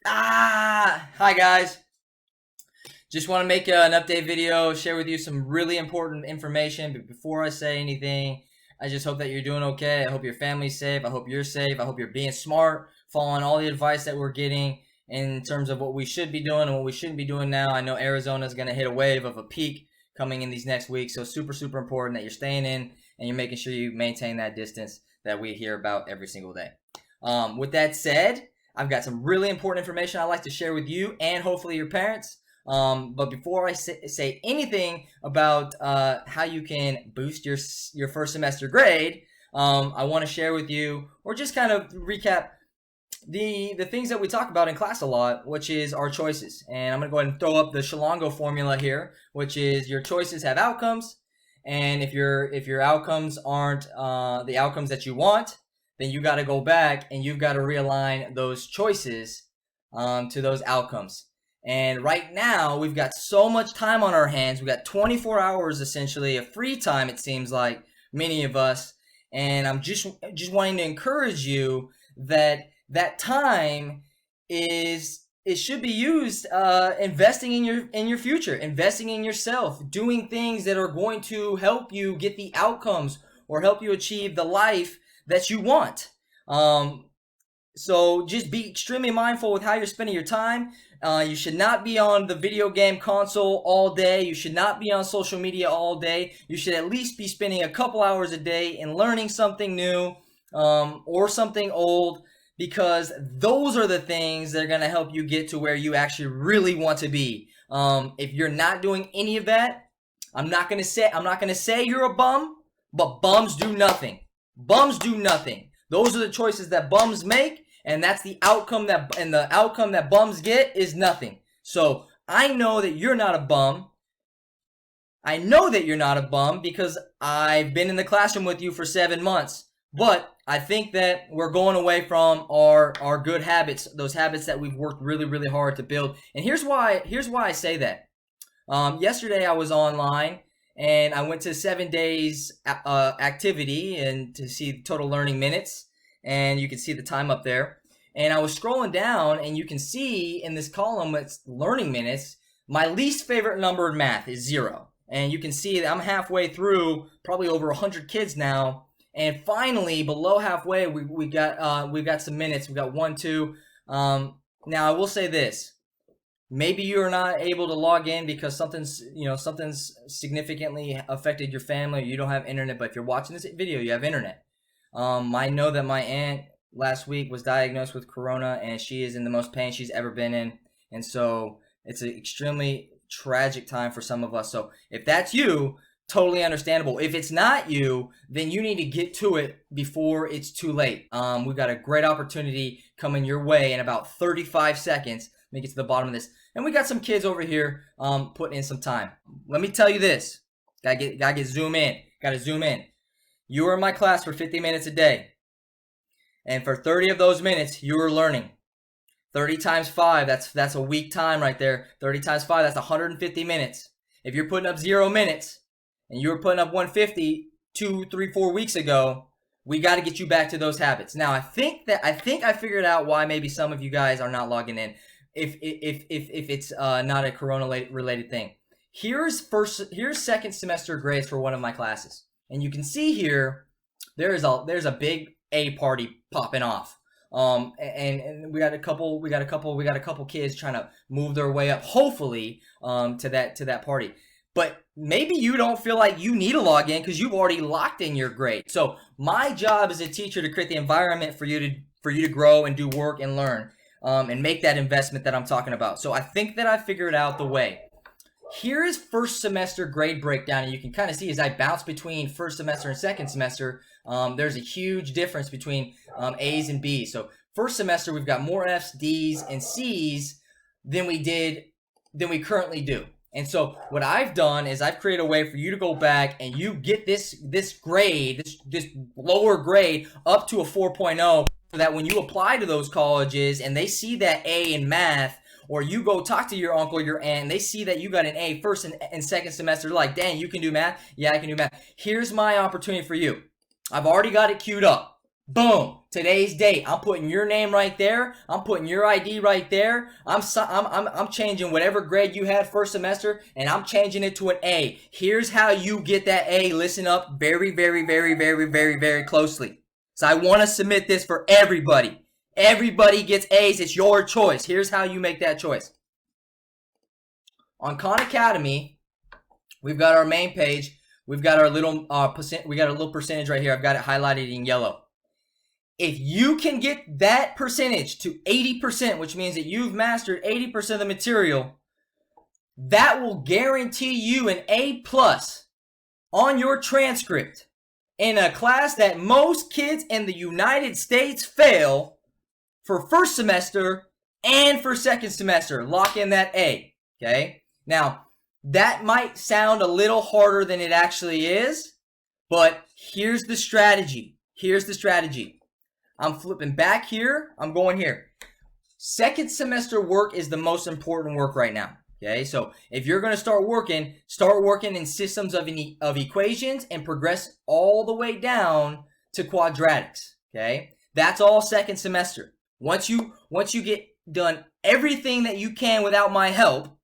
Hi guys. Just want to make an update video, share with you some really important information. But before I say anything, I just hope that you're doing okay. I hope your family's safe. I hope you're safe. I hope you're being smart, following all the advice that we're getting in terms of what we should be doing and what we shouldn't be doing now. I know Arizona is going to hit a wave of a peak coming in these next weeks. So super important that you're staying in and you're making sure you maintain that distance that we hear about every single day. With that said, I've got some really important information I'd like to share with you and hopefully your parents. But before I say anything about how you can boost your first semester grade, I want to share with you, or just kind of recap the things that we talk about in class a lot, which is our choices. And I'm going to go ahead and throw up the Shalongo formula here, which is your choices have outcomes. And if your outcomes aren't the outcomes that you want, then you got to go back and you've got to realign those choices to those outcomes. And right now, we've got so much time on our hands. We've got 24 hours, essentially, of free time, it seems like, many of us. And I'm just wanting to encourage you that that time it should be used investing in your future, investing in yourself, doing things that are going to help you get the outcomes or help you achieve the life that you want. So just be extremely mindful with how you're spending your time. You should not be on the video game console all day. You should not be on social media all day. You should at least be spending a couple hours a day in learning something new or something old, because those are the things that are going to help you get to where you actually really want to be. If you're not doing any of that, I'm not going to say you're a bum, but bums do nothing. Bums do nothing. Those are the choices that bums make, and that's the outcome the outcome that bums get is nothing. So I know that you're not a bum. I know that you're not a bum because I've been in the classroom with you for 7 months. But I think that we're going away from our good habits, those habits that we've worked really hard to build. And here's why I say that. Yesterday I was online and I went to 7 days activity and to see total learning minutes, and you can see the time up there. And I was scrolling down, and you can see in this column it's learning minutes. My least favorite number in math is 0, and you can see that I'm halfway through, probably over 100 kids now. And finally, below halfway, we've got some minutes. We've got 1, 2. Now I will say this. Maybe you're not able to log in because something's significantly affected your family, or you don't have internet. But if you're watching this video, you have internet. I know that my aunt last week was diagnosed with corona, and she is in the most pain she's ever been in. And so it's an extremely tragic time for some of us. So if that's you, totally understandable. If it's not you, then you need to get to it before it's too late. We've got a great opportunity coming your way in about 35 seconds. Let me get to the bottom of this. And we got some kids over here putting in some time. Let me tell you this. Gotta zoom in. You are in my class for 50 minutes a day. And for 30 of those minutes, you are learning. 30 times 5, that's a week time right there. 30 times 5, that's 150 minutes. If you're putting up 0 minutes and you were putting up 150 2, 3, 4 weeks ago, we got to get you back to those habits. Now, I think I figured out why maybe some of you guys are not logging in. If it's not a corona-related thing. Here's second semester grades for one of my classes. And you can see here, there's a big A party popping off. And we got a couple kids trying to move their way up, hopefully, to that party. But maybe you don't feel like you need to log in because you've already locked in your grade. So my job as a teacher to create the environment for you to grow and do work and learn, and make that investment that I'm talking about. So I think that I figured out the way. Here is first semester grade breakdown, and you can kind of see as I bounce between first semester and second semester, there's a huge difference between A's and B's. So first semester, we've got more F's, D's, and C's than we currently do. And so what I've done is I've created a way for you to go back and you get this grade, this lower grade up to a 4.0, so that when you apply to those colleges and they see that A in math, or you go talk to your uncle, your aunt, and they see that you got an A first and second semester, like, dang, you can do math? Yeah, I can do math. Here's my opportunity for you. I've already got it queued up. Boom. Today's date. I'm putting your name right there. I'm putting your ID right there. I'm changing whatever grade you had first semester, and I'm changing it to an A. Here's how you get that A. Listen up very, very, very, very, very, very closely. So I want to submit this for everybody. Everybody gets A's. It's your choice. Here's how you make that choice. On Khan Academy, we've got our main page. We've got our little we got a little percentage right here. I've got it highlighted in yellow. If you can get that percentage to 80%, which means that you've mastered 80% of the material, that will guarantee you an A+ on your transcript in a class that most kids in the United States fail for first semester and for second semester. Lock in that A, okay? Now, that might sound a little harder than it actually is, but here's the strategy. Here's the strategy. I'm flipping back here. I'm going here. Second semester work is the most important work right now. Okay, so if you're going to start working in systems of equations and progress all the way down to quadratics. Okay, that's all second semester. Once you get done everything that you can without my help,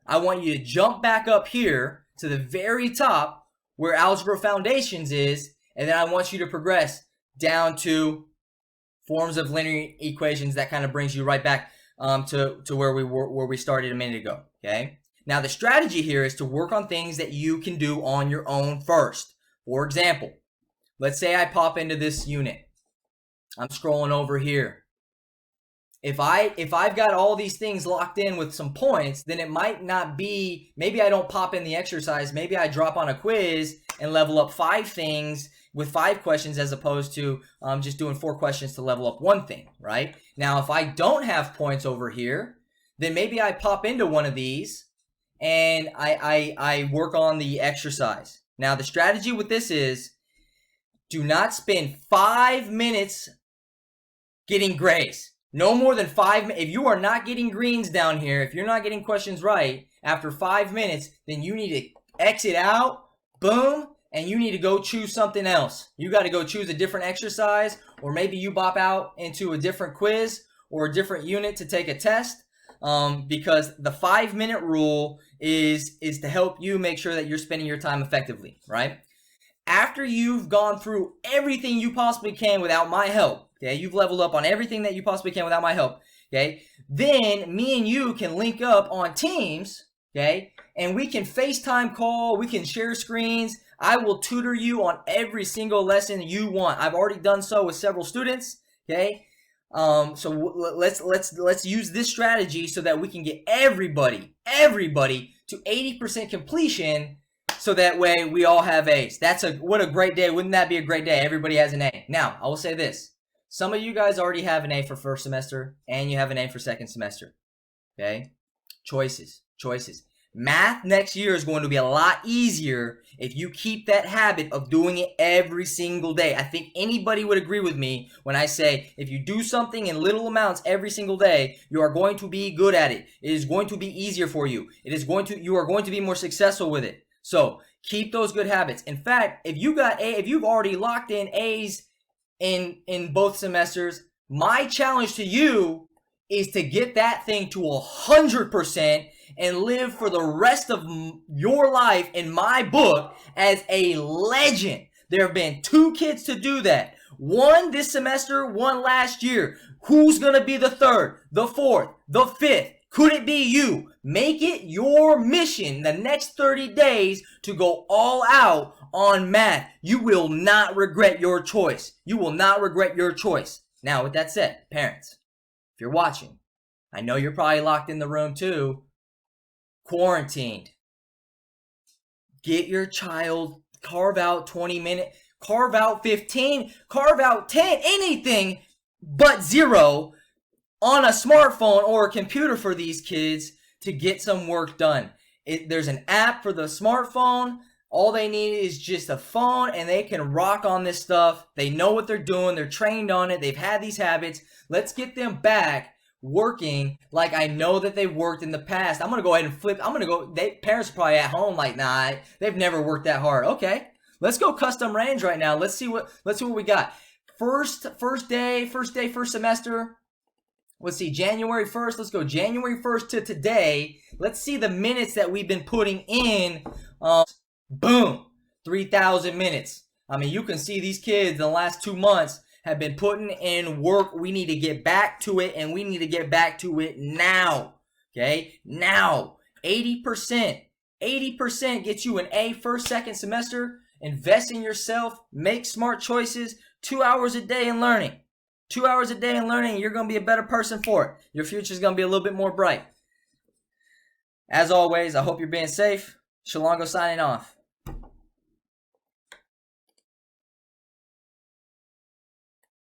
I want you to jump back up here to the very top where Algebra Foundations is, and then I want you to progress down to forms of linear equations. That kind of brings you right back to where we started a minute ago. Okay. Now the strategy here is to work on things that you can do on your own first. For example, let's say I pop into this unit. I'm scrolling over here. If I've got all these things locked in with some points, then it might not be, maybe I don't pop in the exercise. Maybe I drop on a quiz and level up 5 things with 5 questions as opposed to just doing 4 questions to level up 1 thing, right? Now, if I don't have points over here, then maybe I pop into one of these and I work on the exercise. Now, the strategy with this is do not spend 5 minutes getting grays. No more than 5 minutes. If you are not getting greens down here, if you're not getting questions right after 5 minutes, then you need to exit out, boom, and you need to go choose something else. You got to go choose a different exercise, or maybe you bop out into a different quiz or a different unit to take a test, because the 5-minute rule is to help you make sure that you're spending your time effectively, right? After you've gone through everything you possibly can without my help, okay, you've leveled up on everything that you possibly can without my help, okay, then me and you can link up on Teams, okay, and we can FaceTime call, we can share screens. I will tutor you on every single lesson you want. I've already done so with several students, okay? So let's use this strategy so that we can get everybody to 80% completion, so that way we all have A's. What a great day. Wouldn't that be a great day? Everybody has an A. Now, I will say this. Some of you guys already have an A for first semester and you have an A for second semester, okay? Choices. Math next year is going to be a lot easier if you keep that habit of doing it every single day. I think anybody would agree with me when I say if you do something in little amounts every single day, you are going to be good at it. It is going to be easier for you. You are going to be more successful with it. So keep those good habits. In fact, if you've already locked in A's in both semesters, my challenge to you is to get that thing to 100% and live for the rest of your life in my book as a legend. There have been 2 kids to do that. One this semester, one last year. Who's going to be the 3rd, the 4th, the 5th? Could it be you? Make it your mission the next 30 days to go all out on math. You will not regret your choice. You will not regret your choice. Now, with that said, parents, if you're watching, I know you're probably locked in the room too, quarantined. Get your child, carve out 20 minutes, carve out 15, carve out 10, anything but 0 on a smartphone or a computer for these kids to get some work done. There's an app for the smartphone. All they need is just a phone and they can rock on this stuff. They know what they're doing. They're trained on it. They've had these habits. Let's get them back working like I know that they've worked in the past. I'm going to go ahead and flip. Parents are probably at home like, nah, they've never worked that hard. Okay, let's go custom range right now. Let's see what we got. first semester. Let's see, January 1st. Let's go January 1st to today. Let's see the minutes that we've been putting in. Boom, 3,000 minutes. I mean, you can see these kids in the last 2 months have been putting in work. We need to get back to it, and we need to get back to it now. Okay, now 80% gets you an A first, second semester. Invest in yourself, make smart choices. 2 hours a day in learning. 2 hours a day in learning, you're going to be a better person for it. Your future's going to be a little bit more bright. As always, I hope you're being safe. Shalongo signing off.